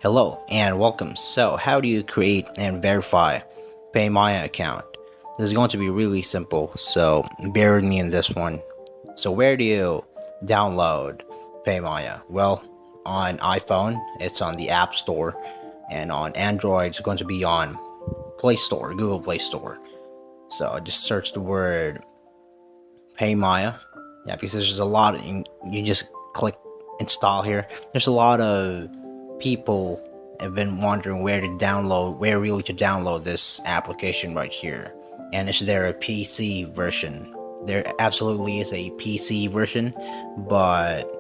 Hello and welcome. So, how do you create and verify Paymaya account? This is going to be really simple, so bear with me in this one. So, where do you download Paymaya? Well, on iPhone, it's on the App Store, and on Android, it's going to be on Play Store, Google Play Store. So, just search the word Paymaya. Yeah, because there's a lot, you just click install here. There's a lot of people have been wondering where really to download this application right here. And is there a PC version? There absolutely is a PC version, but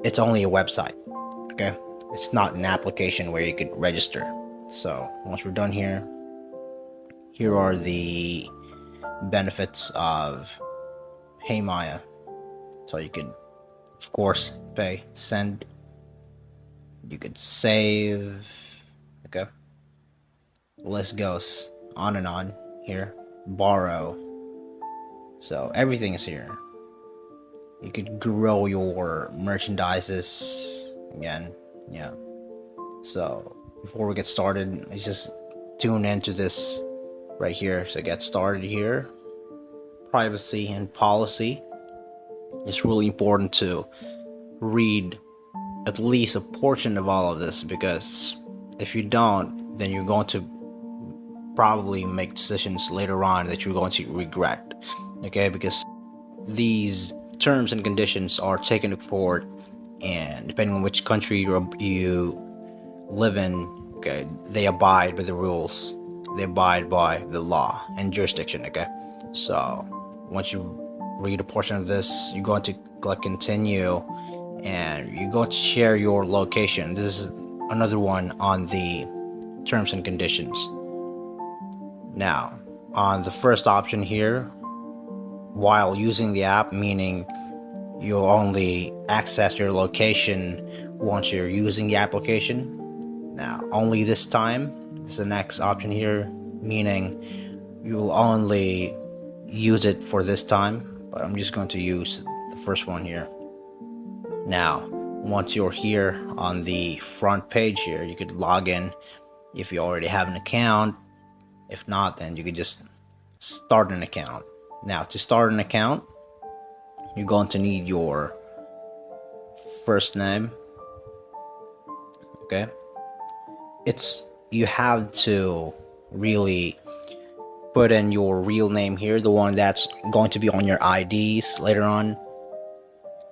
it's only a website. Okay, it's not an application where you could register. So once we're done here are the benefits of Paymaya. So you could, of course, pay, send, you could save. Okay, the list goes on and on here. Borrow. So everything is here. You could grow your merchandises again. Yeah. So before we get started, let's just tune into this right here. So get started here. Privacy and policy. It's really important to read at least a portion of all of this, because if you don't, then you're going to probably make decisions later on that you're going to regret. Okay, because these terms and conditions are taken to court, and depending on which country you live in, okay, they abide by the rules, they abide by the law and jurisdiction. Okay, so once you read a portion of this, you're going to click continue, and you're going to share your location. This is another one on the terms and conditions. Now, on the first option here, while using the app, meaning you'll only access your location once you're using the application. Now, only this time. This is the next option here, meaning you'll only use it for this time, but I'm just going to use the first one here. Now, once you're here on the front page here, you could log in if you already have an account. If not, then you could just start an account. Now, to start an account, you're going to need your first name. Okay, you have to really put in your real name here, the one that's going to be on your IDs later on.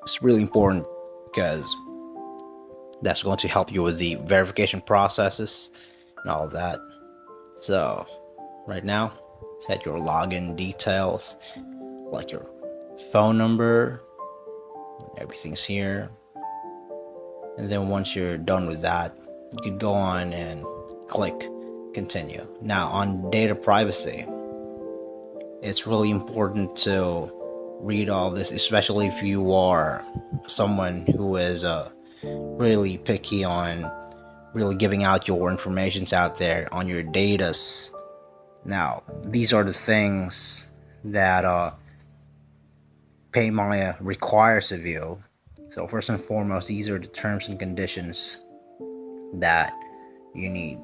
It's really important because that's going to help you with the verification processes and all of that. So right now, set your login details, like your phone number. Everything's here. And then once you're done with that, you could go on and click continue. Now, on data privacy, it's really important to read all this, especially if you are someone who is really picky on really giving out your information out there on your datas. Now, these are the things that Paymaya requires of you. So first and foremost, these are the terms and conditions that you need.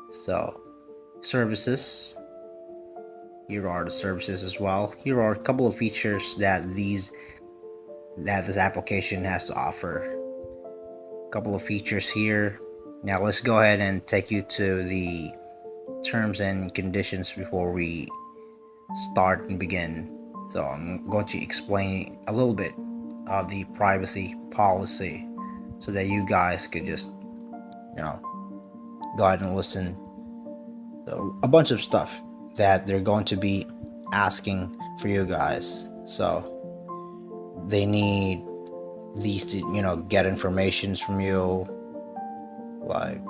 So services, here are the services as well. Here are a couple of features that this application has to offer. A couple of features here. Now let's go ahead and take you to the terms and conditions before we start and begin. So I'm going to explain a little bit of the privacy policy so that you guys could just go ahead and listen. So a bunch of stuff that they're going to be asking for you guys. So they need these to get information from you, like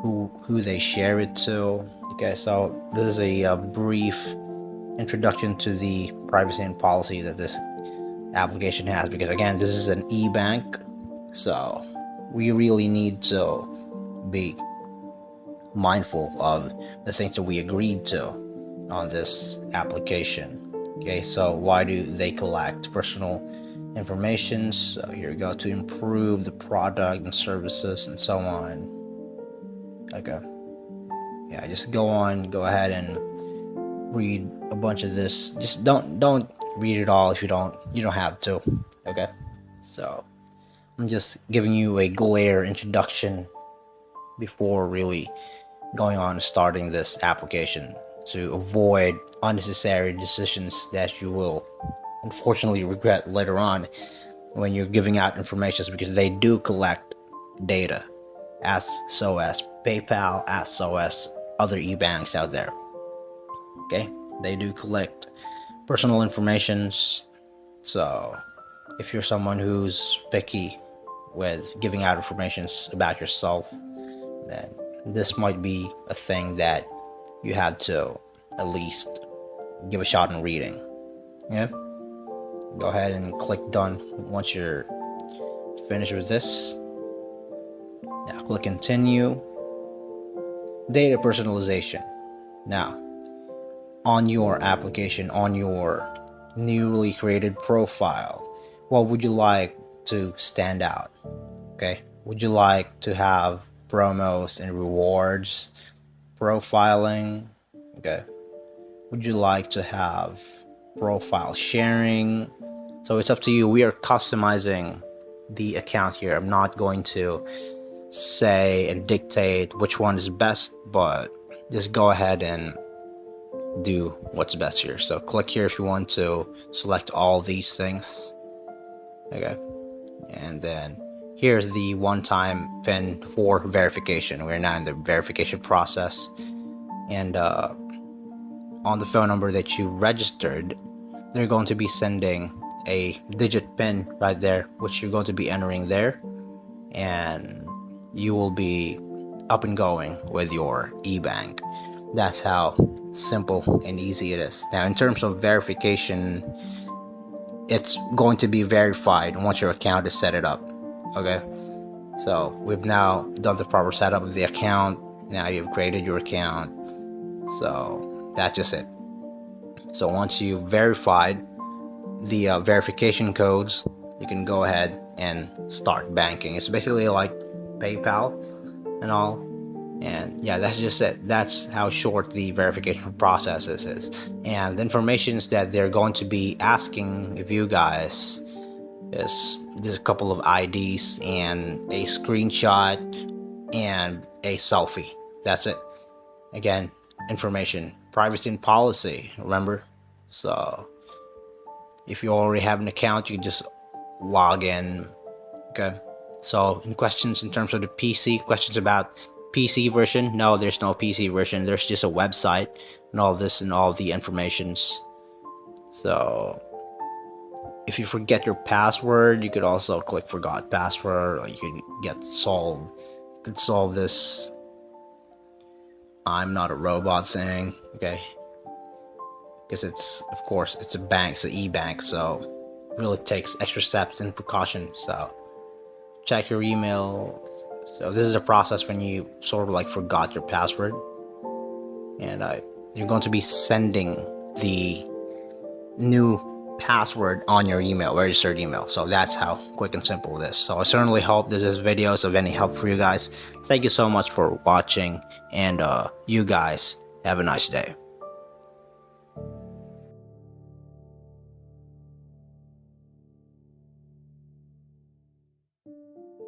who they share it to. Okay, so this is a brief introduction to the privacy and policy that this application has, because again, this is an e-bank, so we really need to be mindful of the things that we agreed to on this application. Okay, so why do they collect personal information. So here we go, to improve the product and services and so on. Okay, yeah, just go ahead and read a bunch of this. Just don't read it all if you don't have to. Okay, so I'm just giving you a glare introduction before really going on and starting this application, to avoid unnecessary decisions that you will unfortunately regret later on when you're giving out information, because they do collect data, as so as PayPal, as so as other e-banks out there. Okay, they do collect personal informations. So if you're someone who's picky with giving out information about yourself, then this might be a thing that you had to at least give a shot in reading. Yeah, go ahead and click done once you're finished with this. Now click continue. Data personalization. Now on your application, on your newly created profile, what would you like to stand out? Okay, would you like to have promos and rewards, profiling? Okay, would you like to have profile sharing? So it's up to you. We are customizing the account here. I'm not going to say and dictate which one is best, but just go ahead and do what's best here. So click here if you want to select all these things. Okay, and then here's the one-time PIN for verification. We're now in the verification process, and on the phone number that you registered, they're going to be sending a digit PIN right there, which you're going to be entering there, and you will be up and going with your e-bank. That's how simple and easy it is. Now in terms of verification, it's going to be verified once your account is set it up. Okay, so we've now done the proper setup of the account. Now you've created your account, so that's just it. So once you've verified the verification codes, you can go ahead and start banking. It's basically like PayPal and all. And yeah, that's just it. That's how short the verification process is. And the information that they're going to be asking of you guys is there's a couple of IDs and a screenshot and a selfie. That's it. Again, information, privacy and policy, remember? So if you already have an account, you can just log in. Okay, so in questions in terms of the PC, questions about PC version, no, there's no PC version. There's just a website and all this and all the informations. So if you forget your password, you could also click forgot password, or you could solve this I'm not a robot thing. Okay, because it's, of course, it's a bank, it's an e-bank, so it really takes extra steps and precaution. So check your email. So this is a process when you sort of like forgot your password, and you're going to be sending the new password on your email, registered email. So that's how quick and simple it is. So I certainly hope this is videos of any help for you guys. Thank you so much for watching, and you guys have a nice day.